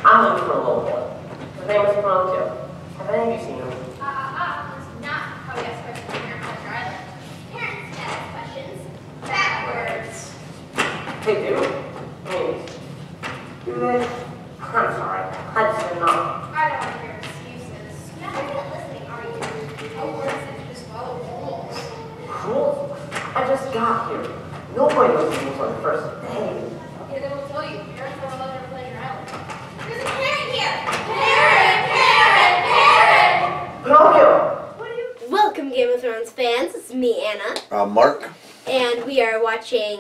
I'm looking for a little boy. His name is Pinocchio. Have any of you seen him? That's not how we ask questions here on Pleasure Island. Parents ask questions backwards. They do? Do they? I'm sorry. I just didn't know. I don't want to hear excuses. You're not good at listening, are you? A word that you just follow rules. Rules? I just got here. Nobody knows rules on the first day. Okay, then we'll tell you. Parents are allowed to Pleasure Island. There's a parent here! Parent! Pinocchio! What are you... Welcome, Game of Thrones fans. It's me, Anna. Mark. And we are watching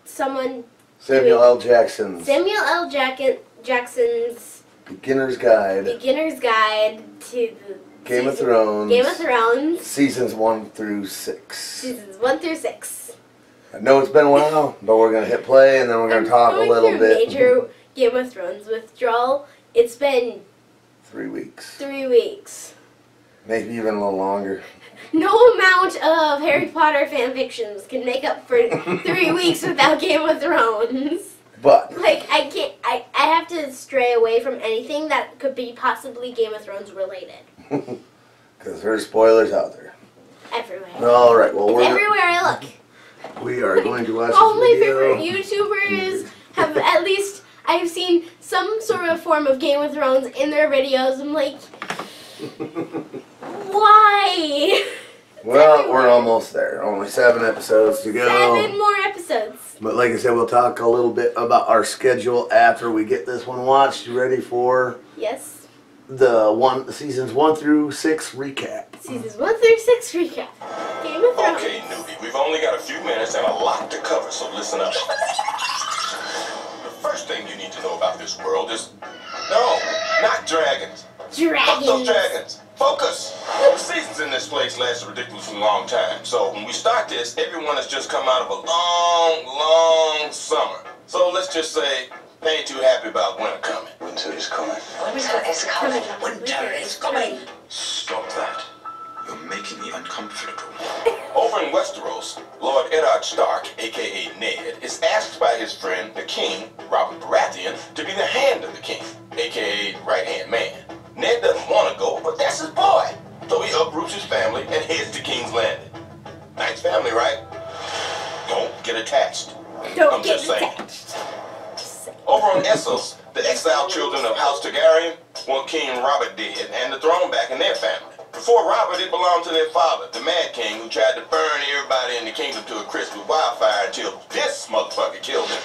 Samuel L. Jackson's Jackson's Beginner's Guide. Beginner's Guide to the Game of Thrones. Game of Thrones. Seasons 1 through 6. Seasons 1 through 6. I know it's been a while, but we're going to hit play and then we're going to talk a little bit. Major Game of Thrones withdrawal. It's been 3 weeks. 3 weeks. Maybe even a little longer. No amount of Harry Potter fan fictions can make up for 3 weeks without Game of Thrones. But Like, I can't, I have to stray away from anything that could be possibly Game of Thrones related. because there's spoilers out there. Everywhere. All right, well, Everywhere I look. we are going to watch All my this video. favorite YouTubers have at least, I've seen some sort of form of Game of Thrones in their videos. I'm like, why? Well, we're almost there. Only 7 episodes to go. 7 more episodes. But like I said, we'll talk a little bit about our schedule after we get this one watched. You ready for Yes. the seasons 1 through 6 recap? Seasons 1 through 6 recap. Game of Thrones. Okay, newbie, we've only got a few minutes and a lot to cover, so listen up. The first thing you need to know about this world is... No, not dragons. Fuck those dragons. Focus! The seasons in this place last a ridiculously long time, so when we start this, everyone has just come out of a long summer. So let's just say they ain't too happy about winter coming. Winter is coming. Winter is coming. Winter is coming. Stop that. You're making me uncomfortable. Over in Westeros, Lord Eddard Stark, a.k.a. Ned, is asked by his friend, the king, Robert Baratheon, to be the hand of the king, a.k.a. right-hand man. Ned doesn't want to go, but that's his boy. So he uproots his family and heads to King's Landing. Nice family, right? Don't get attached. Don't I'm get just saying. attached. Over on Essos, the exiled children of House Targaryen want King Robert dead and the throne back in their family. Before Robert, it belonged to their father, the Mad King, who tried to burn everybody in the kingdom to a crisp with wildfire until this motherfucker killed him.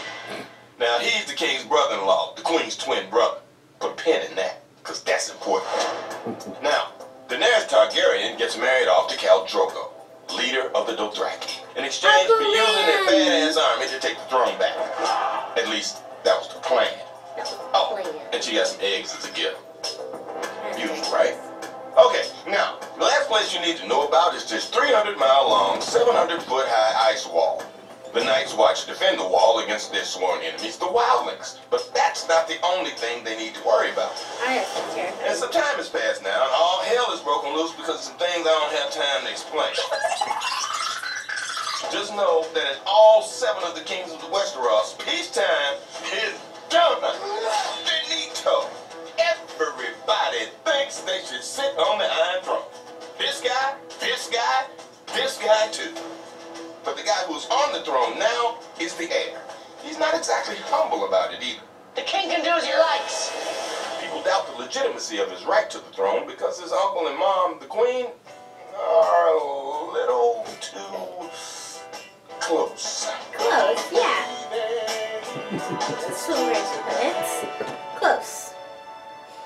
Now, he's the king's brother-in-law, the queen's twin brother. Put a pin in that, because that's important. Now, Daenerys Targaryen gets married off to Khal Drogo, leader of the Dothraki, in exchange for using their badass army to take the throne back. At least, that was the plan. Oh, and she got some eggs as a gift. Beautiful, right? Okay, now, the last place you need to know about is this 300-mile-long, 700-foot-high ice wall. The Night's Watch defend the wall against their sworn enemies, the Wildlings. But that's not the only thing they need to worry about. And some time has passed now, and all hell is broken loose because of some things I don't have time to explain. Just know that in all 7 of the kings of the Westeros, peacetime is done. Finito. Everybody thinks they should sit on the Iron Throne. This guy, this guy, this guy too. But the guy who's on the throne now is the heir. He's not exactly humble about it either. The king can do as he likes. People doubt the legitimacy of his right to the throne because his uncle and mom, the queen, are a little too close. Close, yeah. That's the way to put it. Close.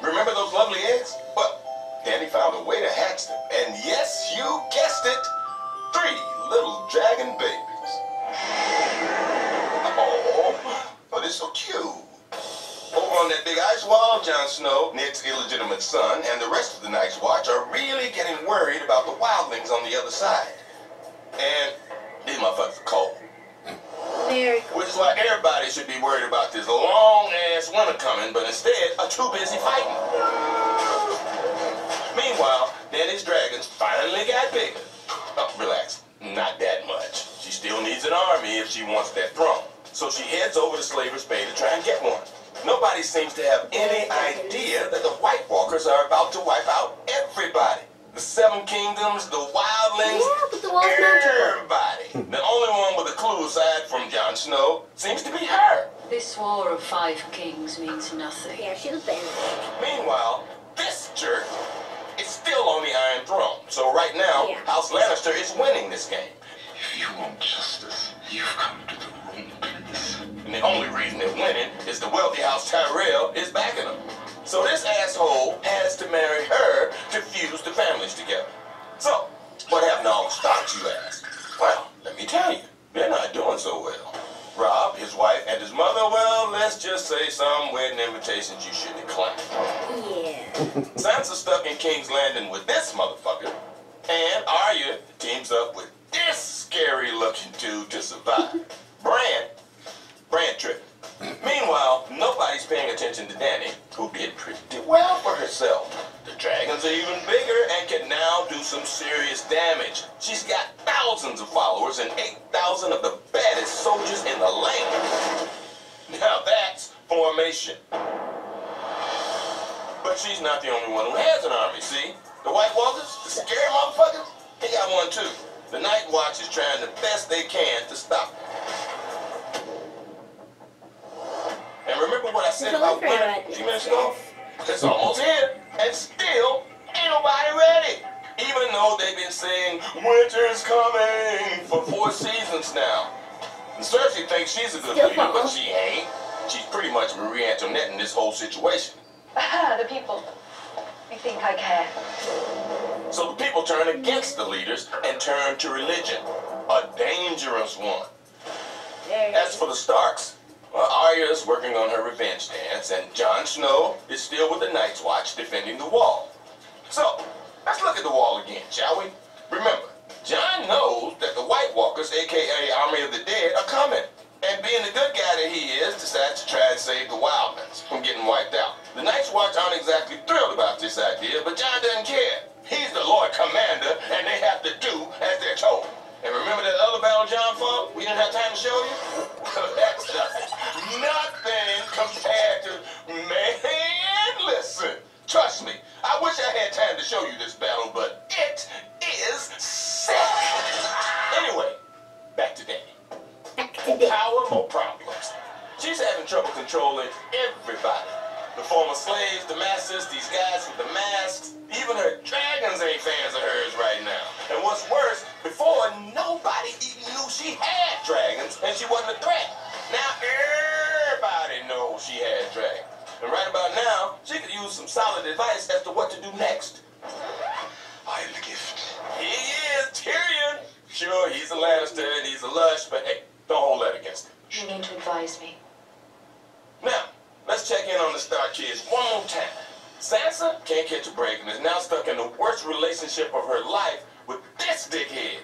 Remember those lovely eggs? Well, Danny found a way to hatch them. And yes, you guessed it, 3 little dragon babies. Oh, but it's so cute. Over on that big ice wall, Jon Snow, Ned's illegitimate son, and the rest of the Night's Watch are really getting worried about the wildlings on the other side. And these motherfuckers are cold. Very cool. Which is why everybody should be worried about this long-ass winter coming, but instead are too busy fighting. Meanwhile, Danny's dragons finally got bigger. Oh, relax. Not that much. She still needs an army if she wants that throne. So she heads over to Slaver's Bay to try and get one. nobody seems to have any idea that the White Walkers are about to wipe out everybody. The Seven Kingdoms, the Wildlings, Yeah, but the wall's magical. everybody. The only one with a clue aside from Jon Snow seems to be her. This war of 5 kings means nothing. Yeah, she was banished. Meanwhile, this jerk is still on the Iron Throne. So right now, Yeah. House Lannister is winning this game. If you want justice, you've come to the wrong place. And the only reason they're winning is the wealthy House Tyrell is backing them. So this asshole has to marry her to fuse the families together. So, what happened to all the Starks, you ask? Well, let me tell you, they're not doing so well. Robb, his wife, and his mother, well, let's just say some wedding invitations you should decline. Yeah. Sansa's stuck in King's Landing with this motherfucker, and Arya teams up with this scary-looking dude to survive. Bran tripping. Meanwhile, nobody's paying attention to Dany, who did pretty well for herself. The dragons are even bigger and can now do some serious damage. She's got thousands of followers and 8,000 of the baddest soldiers in the land. Now that's formation. But she's not the only one who has an army, see? The White Walkers, the scary motherfuckers, they got one too. The Night Watch is trying the best they can to stop them. And remember what I said about winter a few minutes ago? It's almost here, and still ain't nobody ready. Even though they've been saying winter's coming for 4 seasons now. And Cersei thinks she's a good Still leader, but false. she ain't. She's pretty much Marie Antoinette in this whole situation. Ah, the people. I think I care. So the people turn against the leaders and turn to religion. A dangerous one. As for the Starks, well, Arya is working on her revenge dance, and Jon Snow is still with the Night's Watch defending the wall. So, let's look at the wall again, shall we? Remember, Jon knows that the White Walkers, aka Army of the Dead, are coming. And being the good guy that he is, decides to try and save the Wildlings from getting wiped out. The Night's Watch aren't exactly thrilled about this idea, but Jon doesn't care. He's the Lord Commander, and they have to do as they're told. And remember that other battle Jon fought? We didn't have time to show you? That's nothing compared to, man, listen. Trust me, I wish I had time to show you this battle, but it is sick. Anyway, back to Dany. More power, more problems. She's having trouble controlling everybody. The former slaves, the masters, these guys with the masks, even her dragons ain't fans of hers right now. And what's worse, before nobody even knew she had dragons and she wasn't a threat. Now everybody knows she had dragons. And right about now, she could use some solid advice as to what to do next. I'll gift. He is Tyrion. Sure, he's a Lannister and he's a lush, but hey, don't hold that against him. You need to advise me. Now, let's check in on the Stark kids one more time. Sansa can't catch a break and is now stuck in the worst relationship of her life with this dickhead.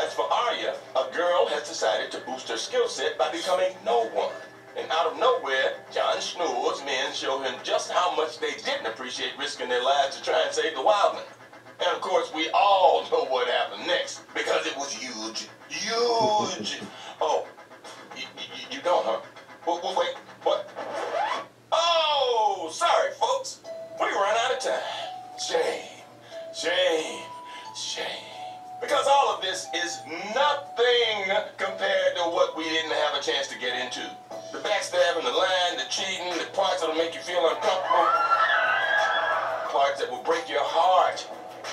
As for Arya, a girl has decided to boost her skill set by becoming no one. And out of nowhere, Jon Snow's men show him just how much they didn't appreciate risking their lives to try and save the Wildling. And of course, we all know what happened next, because it was huge. Huge! Oh, you don't, huh? Wait, what? Oh, sorry, folks. We ran out of time. Shame, shame, shame. Because all of this is nothing compared to what we didn't have a chance to get into. The backstabbing, the lying, the cheating, the parts that'll make you feel uncomfortable, parts that will break your heart,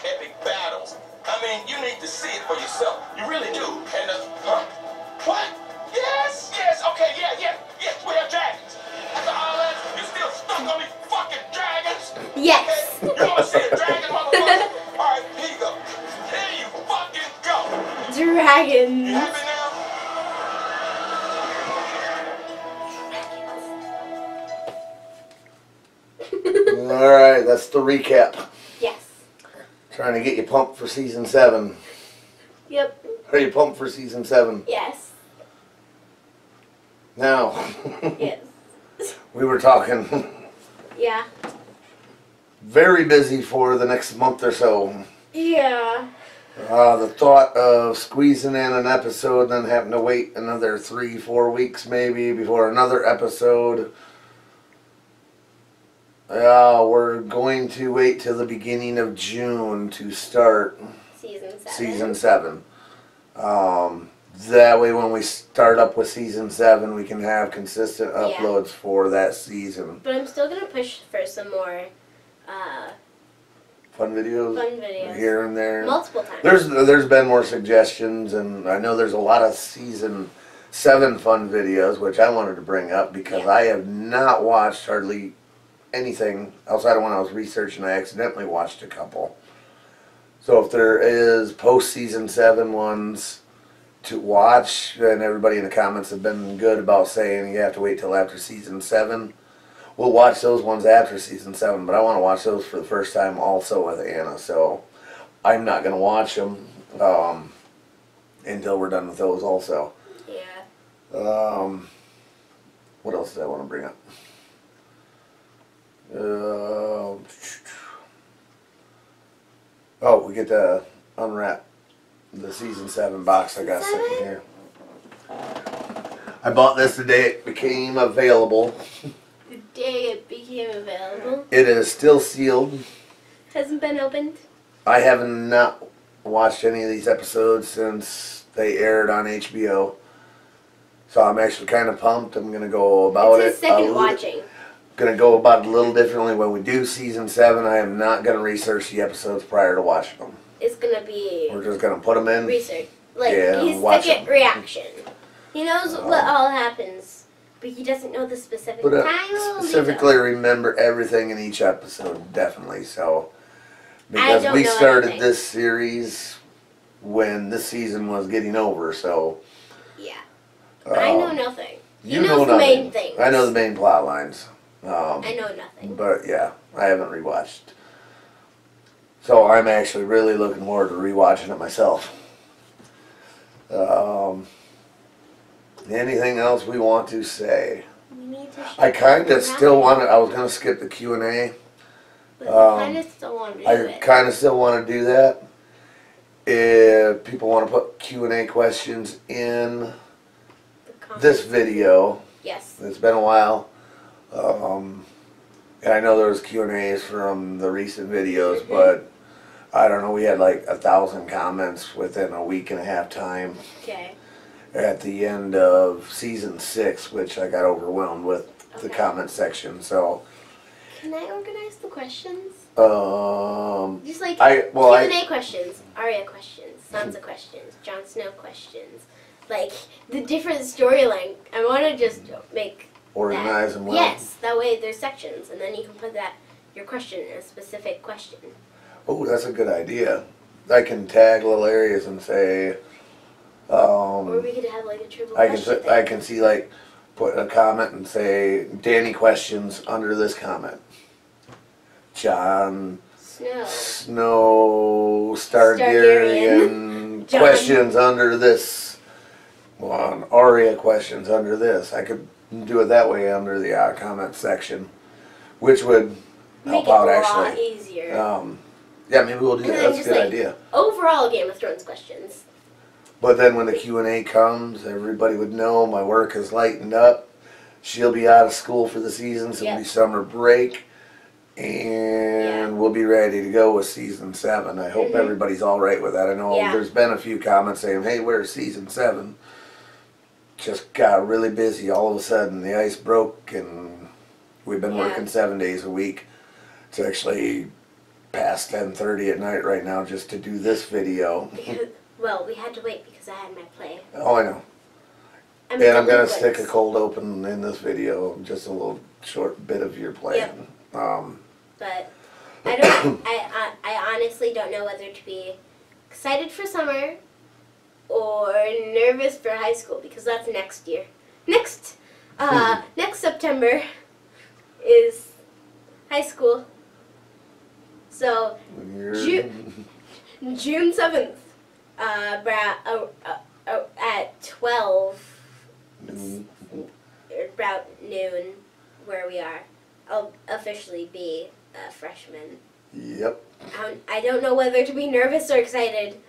epic battles. I mean, you need to see it for yourself. You really do. And, what? Yes, okay, yes, we have dragons. After all that, you still stuck on these fucking dragons? Yes. Okay? You wanna see a dragon, motherfucker? Alright, here you go. Here you fucking go. You Dragons. happy now? Alright, that's the recap. Yes. Trying to get you pumped for season 7. Yep. Are you pumped for season 7? Yes. Now, Yes. we were talking Yeah. very busy for the next month or so. Yeah. The thought of squeezing in an episode and then having to wait another 3-4 weeks maybe before another episode. We're going to wait till the beginning of June to start Season 7. That way when we start up with season 7 we can have consistent Yeah. uploads for that season. But I'm still gonna push for some more Fun videos fun videos. here and there. Multiple times. There's been more suggestions, and I know there's a lot of season 7 fun videos which I wanted to bring up because Yeah. I have not watched hardly anything outside of when I was researching. I accidentally watched a couple. So if there is post season 7 ones to watch, and everybody in the comments have been good about saying you have to wait till after season 7. We'll watch those ones after season 7, but I want to watch those for the first time also with Anna, so I'm not going to watch them until we're done with those also. Yeah. What else did I want to bring up? We get to unwrap the season 7 box I got sitting here. I bought this the day it became available. The day it became available. It is still sealed. Hasn't been opened. I have not watched any of these episodes since they aired on HBO. So I'm actually kind of pumped. I'm going to go about It's his second watching. Going to go about it a little differently when we do season 7. I am not going to research the episodes prior to watching them. It's gonna be We're just going to put them in. research. Like Yeah, his watch second 'em. reaction. He knows what all happens, but he doesn't know the specific But time. or specifically remember everything in each episode, definitely. So, I because don't we know started anything. this series when this season was getting over, so. Yeah. I know um, nothing. He You knows know the nothing. main things. I know the main plot lines. I know nothing. But yeah, I haven't rewatched. So I'm actually really looking forward to rewatching it myself. Anything else we want to say? We need to I kind of still want to, I was going to skip the Q&A. But we kind of still want to do I it. kind of still want to do that. If people want to put Q&A questions in The comments. this video, Yes. it's been a while. And I know there was Q&As from the recent videos, but I don't know, we had like 1,000 comments within a week and a half time Okay. at the end of season 6, which I got overwhelmed with the Okay. comment section. So, Can I organize the questions? Just like I- Q&A questions, Arya questions, Sansa questions, Jon Snow questions. Like the different storyline. I want to just make organize them well. Yes, that way there's sections, and then you can put your question in a specific question. Oh, that's a good idea. I can tag little areas and say, Or we could have like a triple I can question I thing. can see like put a comment and say Danny questions under this comment. Jon Snow. Snow Stargarian Jon. questions under this one. Arya questions under this. I could do it that way under the comment section, which would Make help it out a lot actually. easier. Yeah, maybe we'll do And that. then That's a just, good like, idea. Overall Game of Thrones questions. But then when the Q&A comes, everybody would know my work has lightened up. She'll be out of school for the season, so it'll be Yep. summer break. And we'll be ready to go with season 7. I hope everybody's all right with that. I know Yeah. there's been a few comments saying, hey, where's season 7? Just got really busy. All of a sudden, the ice broke, and we've been Yeah. working 7 days a week. It's actually past 10:30 at night right now just to do this video. Because, well, we had to wait because I had my play. Oh, I know. I mean, And I'm the gonna liquids. stick a cold open in this video, just a little short bit of your plan. But I don't. I honestly don't know whether to be excited for summer or nervous for high school because that's next year. Next September is high school. So June 7th, at 12, about noon, where we are, I'll officially be a freshman. Yep. I don't know whether to be nervous or excited,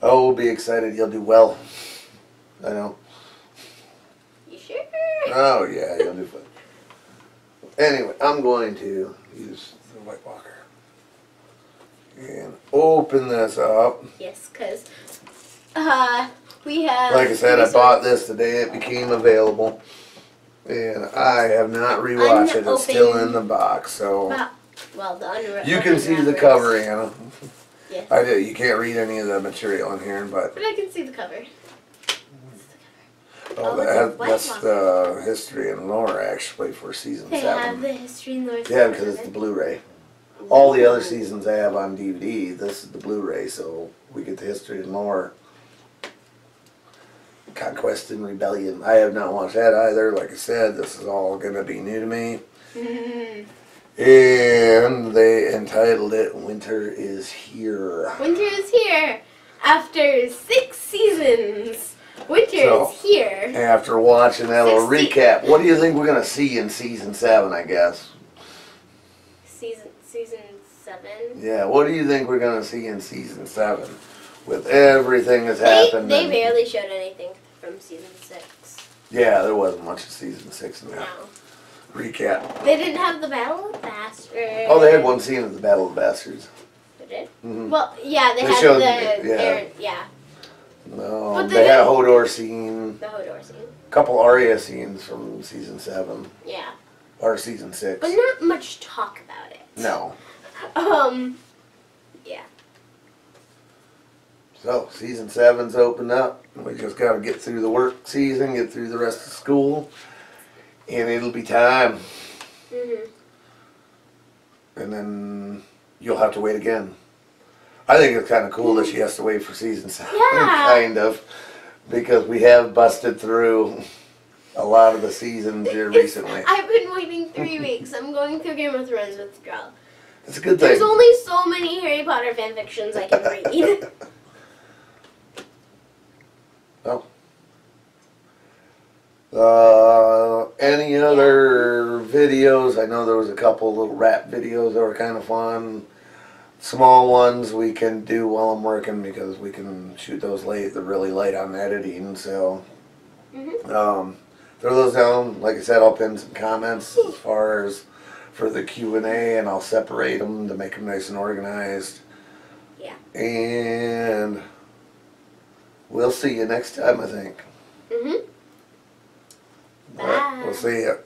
Oh, be excited. You'll do well. I know. You sure? Oh, yeah, you'll do fine. Anyway, I'm going to use the White Walker and open this up. Yes, because we have. Like I said, I bought this the day it became available, and I have not rewatched it. It's still in the box, so Well, the unwrapped. you can see the cover, Anna. Yes. I do. You can't read any of the material in here, but But I can see the cover. oh, that's the history and lore actually for season They have 7. the history and lore. Yeah, because it's the Blu-ray. All the other seasons I have on DVD. This is the Blu-ray, so we get the history and lore. Conquest and Rebellion. I have not watched that either. Like I said, this is all going to be new to me. And they entitled it Winter is Here. Winter is here. After 6 seasons, winter So, is here. After watching that little 60. recap, what do you think we're going to see in season 7, I guess? Season 7. Yeah, what do you think we're going to see in season 7? With everything that's happened. They and- barely showed anything from season 6. Yeah, there wasn't much of season 6 in that No. recap. They didn't have the Battle of Bastards. Oh, they had one scene of the Battle of the Bastards. They did? Mhm. Well, yeah, they They had showed- the yeah. yeah, No, But they they had a didn't- Hodor scene. the Hodor scene. Couple Arya scenes from season 7. Yeah. Or season 6. But not much talk about it. No. Yeah. So, season 7's opened up. We just got to get through the work season, get through the rest of school, and it'll be time. Mhm. And then you'll have to wait again. I think it's kind of cool that she has to wait for season 7, Yeah. kind of, because we have busted through a lot of the seasons here recently. I've been waiting 3 weeks. I'm going through Game of Thrones withdrawal. It's a good thing. There's only so many Harry Potter fanfictions I can read. Any other videos? I know there was a couple little rap videos that were kind of fun. Small ones we can do while I'm working because we can shoot those late. They're really light on editing, so throw those down. Like I said, I'll pin some comments as far as for the Q&A, and I'll separate them to make them nice and organized. Yeah. And we'll see you next time, I think. Mhm. All right, we'll see you.